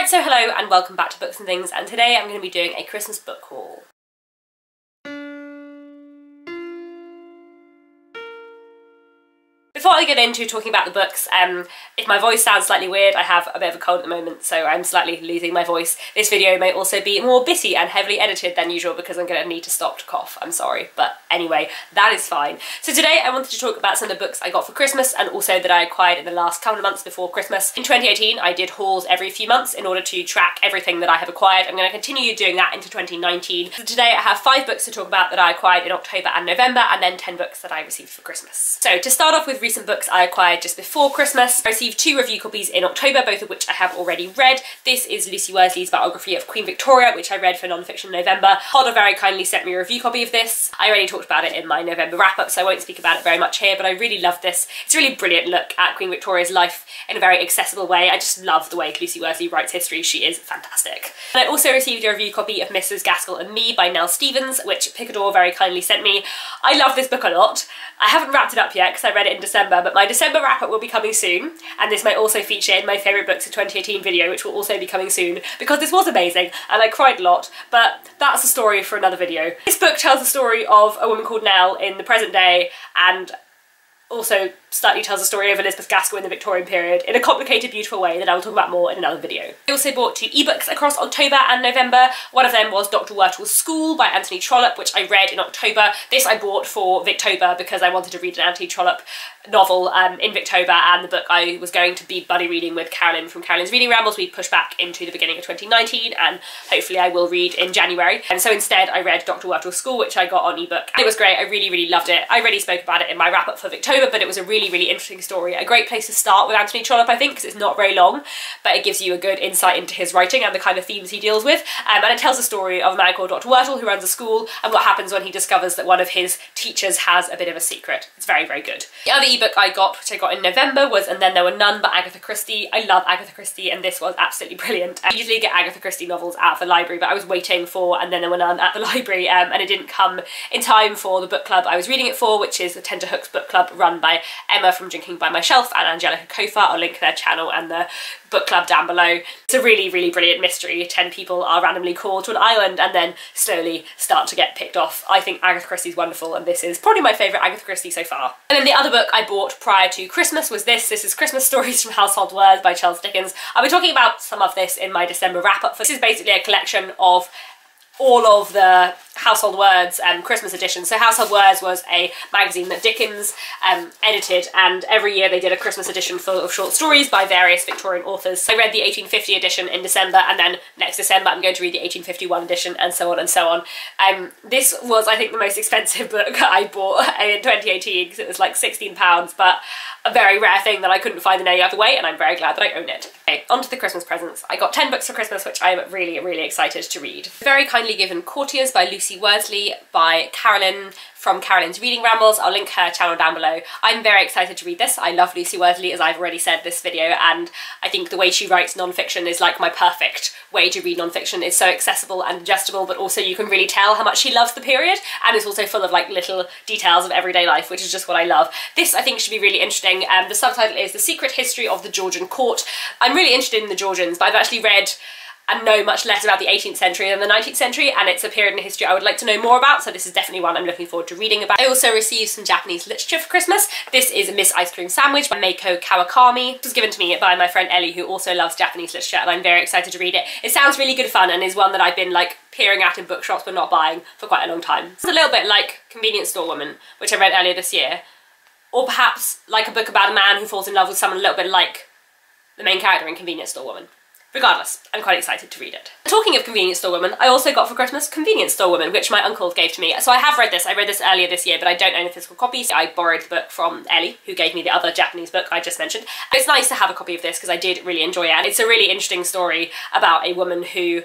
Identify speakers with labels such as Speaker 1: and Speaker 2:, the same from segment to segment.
Speaker 1: Right, so hello and welcome back to Books and Things, and today I'm going to be doing a Christmas book haul. Before I get into talking about the books, if my voice sounds slightly weird, I have a bit of a cold at the moment, so I'm slightly losing my voice. This video may also be more bitty and heavily edited than usual because I'm going to need to stop to cough. I'm sorry, but anyway, that is fine. So today I wanted to talk about some of the books I got for Christmas and also that I acquired in the last couple of months before Christmas. In 2018, I did hauls every few months in order to track everything that I have acquired. I'm going to continue doing that into 2019. So today I have 5 books to talk about that I acquired in October and November, and then 10 books that I received for Christmas. So to start off with recent books I acquired just before Christmas. I received 2 review copies in October, both of which I have already read. This is Lucy Worsley's biography of Queen Victoria, which I read for non-fiction in November. Hodder very kindly sent me a review copy of this. I already talked about it in my November wrap-up, so I won't speak about it very much here, but I really love this. It's a really brilliant look at Queen Victoria's life in a very accessible way. I just love the way Lucy Worsley writes history. She is fantastic. And I also received a review copy of Mrs. Gaskell and Me by Nell Stevens, which Picador very kindly sent me. I love this book a lot. I haven't wrapped it up yet because I read it in December, but my December wrap-up will be coming soon, and this might also feature in my favourite books of 2018 video, which will also be coming soon, because this was amazing and I cried a lot, but that's a story for another video. This book tells the story of a woman called Nell in the present day, and also slightly tells the story of Elizabeth Gaskell in the Victorian period in a complicated, beautiful way that I will talk about more in another video. I also bought 2 ebooks across October and November. One of them was Dr. Wurtle's School by Anthony Trollope, which I read in October. This I bought for Victober because I wanted to read an Anthony Trollope novel in Victober, and the book I was going to be buddy reading with Carolyn from Carolyn's Reading Rambles we pushed back into the beginning of 2019, and hopefully I will read in January. And so instead I read Dr. Wurtle's School, which I got on ebook. It was great. I really loved it. I already spoke about it in my wrap-up for Victober, but it was a really interesting story. A great place to start with Anthony Trollope, I think, because it's not very long, but it gives you a good insight into his writing and the kind of themes he deals with. And it tells the story of a man called Dr. Wurtle who runs a school and what happens when he discovers that one of his teachers has a bit of a secret. It's very good. The other ebook I got, which I got in November, was And Then There Were None by Agatha Christie. I love Agatha Christie, and this was absolutely brilliant. I usually get Agatha Christie novels out of the library, but I was waiting for And Then There Were None at the library, and it didn't come in time for the book club I was reading it for, which is the Tenterhooks book club run by Emma from Drinking by My Shelf and Angelica Kofa. I'll link their channel and the book club down below. It's a really brilliant mystery. 10 people are randomly called to an island and then slowly start to get picked off. I think Agatha Christie's wonderful, and this is probably my favourite Agatha Christie so far. And then the other book I bought prior to Christmas was this. This is Christmas Stories from Household Words by Charles Dickens. I'll be talking about some of this in my December wrap-up. This is basically a collection of all of the Household Words Christmas edition. So Household Words was a magazine that Dickens edited, and every year they did a Christmas edition full of short stories by various Victorian authors. So I read the 1850 edition in December, and then next December I'm going to read the 1851 edition, and so on and so on. This was, I think, the most expensive book I bought in 2018 because it was like £16, but a very rare thing that I couldn't find in any other way, and I'm very glad that I own it. Okay, on to the Christmas presents. I got 10 books for Christmas, which I'm really excited to read. Very kindly given Courtiers by Lucy Worsley by Carolyn from Carolyn's Reading Rambles. I'll link her channel down below. I'm very excited to read this. I love Lucy Worsley, as I've already said this video, and I think the way she writes non-fiction is like my perfect way to read non-fiction. It's so accessible and digestible, but also you can really tell how much she loves the period, and it's also full of like little details of everyday life, which is just what I love. This I think should be really interesting. The subtitle is The Secret History of the Georgian Court. I'm really interested in the Georgians, but I've actually read and know much less about the 18th century than the 19th century, and it's a period in history I would like to know more about, so this is definitely one I'm looking forward to reading about. I also received some Japanese literature for Christmas. This is Miss Ice Cream Sandwich by Meiko Kawakami. It was given to me by my friend Ellie, who also loves Japanese literature, and I'm very excited to read it. It sounds really good fun and is one that I've been like peering at in bookshops but not buying for quite a long time. It's a little bit like Convenience Store Woman, which I read earlier this year, or perhaps like a book about a man who falls in love with someone a little bit like the main character in Convenience Store Woman. Regardless, I'm quite excited to read it. Talking of Convenience Store Woman, I also got for Christmas Convenience Store Woman, which my uncle gave to me. So I have read this. I read this earlier this year, but I don't own a physical copy. So I borrowed the book from Ellie, who gave me the other Japanese book I just mentioned. It's nice to have a copy of this because I did really enjoy it. And it's a really interesting story about a woman who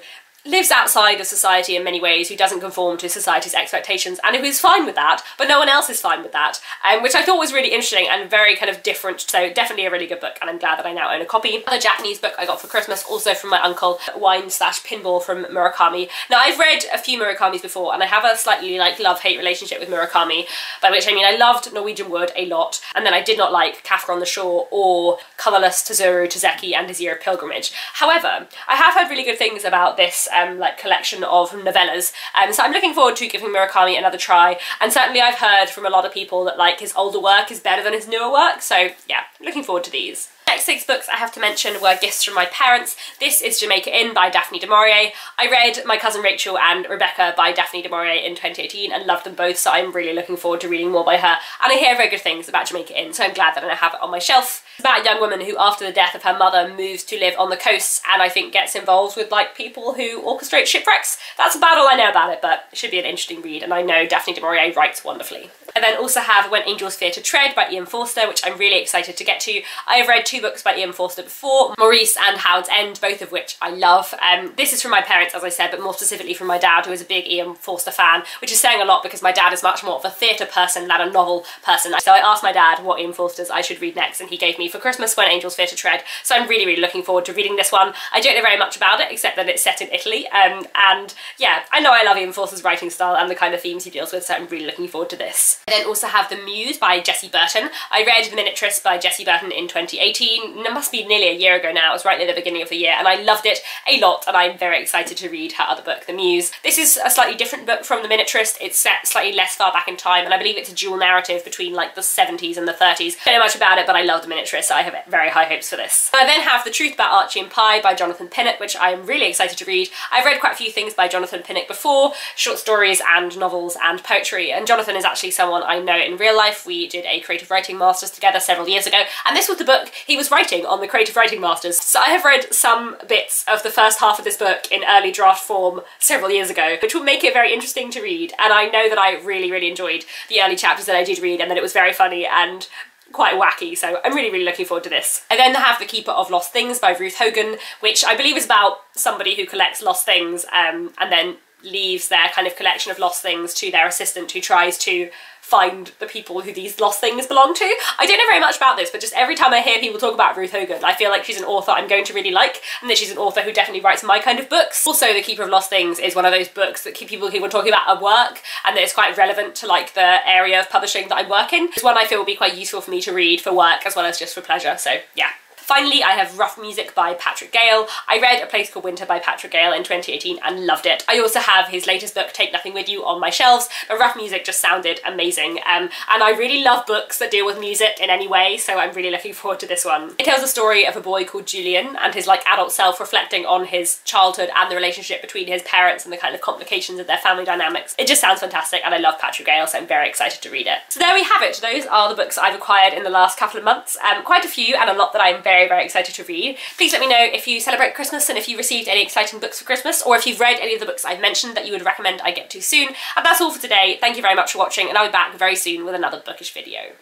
Speaker 1: lives outside of society in many ways, who doesn't conform to society's expectations, and who is fine with that, but no one else is fine with that, which I thought was really interesting and very kind of different. So definitely a really good book, and I'm glad that I now own a copy. Another Japanese book I got for Christmas, also from my uncle, Wine/Pinball from Murakami. Now, I've read a few Murakamis before, and I have a slightly like love-hate relationship with Murakami, by which I mean I loved Norwegian Wood a lot, and then I did not like Kafka on the Shore or Colourless, Tazuru, Tazeki, and His Year of Pilgrimage. However, I have heard really good things about this like collection of novellas, so I'm looking forward to giving Murakami another try, and certainly I've heard from a lot of people that like his older work is better than his newer work, so yeah, looking forward to these. Next 6 books I have to mention were gifts from my parents. This is Jamaica Inn by Daphne du Maurier. I read My Cousin Rachel and Rebecca by Daphne du Maurier in 2018 and loved them both, so I'm really looking forward to reading more by her. And I hear very good things about Jamaica Inn, so I'm glad that I now have it on my shelf. It's about a young woman who, after the death of her mother, moves to live on the coast and I think gets involved with like people who orchestrate shipwrecks. That's about all I know about it, but it should be an interesting read, and I know Daphne du Maurier writes wonderfully. I then also have When Angels Fear to Tread by Ian Forster, which I'm really excited to get to. I have read 2 books by Ian Forster before, Maurice and Howard's End, both of which I love. This is from my parents, as I said, but more specifically from my dad, who is a big Ian Forster fan, which is saying a lot because my dad is much more of a theatre person than a novel person. So I asked my dad what Ian Forster's I should read next, and he gave me for Christmas When Angels Fear to Tread. So I'm really, really looking forward to reading this one. I don't know very much about it, except that it's set in Italy, and yeah, I know I love Ian Forster's writing style and the kind of themes he deals with, so I'm really looking forward to this. I then also have The Muse by Jessie Burton. I read The Miniaturist by Jessie Burton in 2018. It must be nearly a year ago now. It was right near the beginning of the year, and I loved it a lot, and I'm very excited to read her other book, The Muse. This is a slightly different book from The Miniaturist. It's set slightly less far back in time, and I believe it's a dual narrative between like the 70s and the 30s. Don't know much about it, but I love The Miniaturist, so I have very high hopes for this. I then have The Truth About Archie and Pie by Jonathan Pinnock, which I am really excited to read. I've read quite a few things by Jonathan Pinnock before, short stories and novels and poetry, and Jonathan is actually someone I know in real life. We did a creative writing masters together several years ago, and this was the book he was writing on the creative writing masters. So I have read some bits of the first half of this book in early draft form several years ago, which will make it very interesting to read, and I know that I really, really enjoyed the early chapters that I did read, and that it was very funny and quite wacky, so I'm really, really looking forward to this. I then have The Keeper of Lost Things by Ruth Hogan, which I believe is about somebody who collects lost things and then leaves their kind of collection of lost things to their assistant, who tries to find the people who these lost things belong to. I don't know very much about this, but just every time I hear people talk about Ruth Hogan, I feel like she's an author I'm going to really like, and that she's an author who definitely writes my kind of books. Also, The Keeper of Lost Things is one of those books that people keep on talking about at work, and that is quite relevant to like the area of publishing that I work in. It's one I feel will be quite useful for me to read for work as well as just for pleasure, so yeah. Finally, I have Rough Music by Patrick Gale. I read A Place Called Winter by Patrick Gale in 2018 and loved it. I also have his latest book, Take Nothing With You, on my shelves, but Rough Music just sounded amazing. And I really love books that deal with music in any way, so I'm really looking forward to this one. It tells the story of a boy called Julian and his like adult self reflecting on his childhood and the relationship between his parents and the kind of complications of their family dynamics. It just sounds fantastic, and I love Patrick Gale, so I'm very excited to read it. So there we have it. Those are the books I've acquired in the last couple of months. Quite a few, and a lot that I'm very, very excited to read. Please let me know if you celebrate Christmas and if you received any exciting books for Christmas, or if you've read any of the books I've mentioned that you would recommend I get to soon. And that's all for today. Thank you very much for watching, and I'll be back very soon with another bookish video.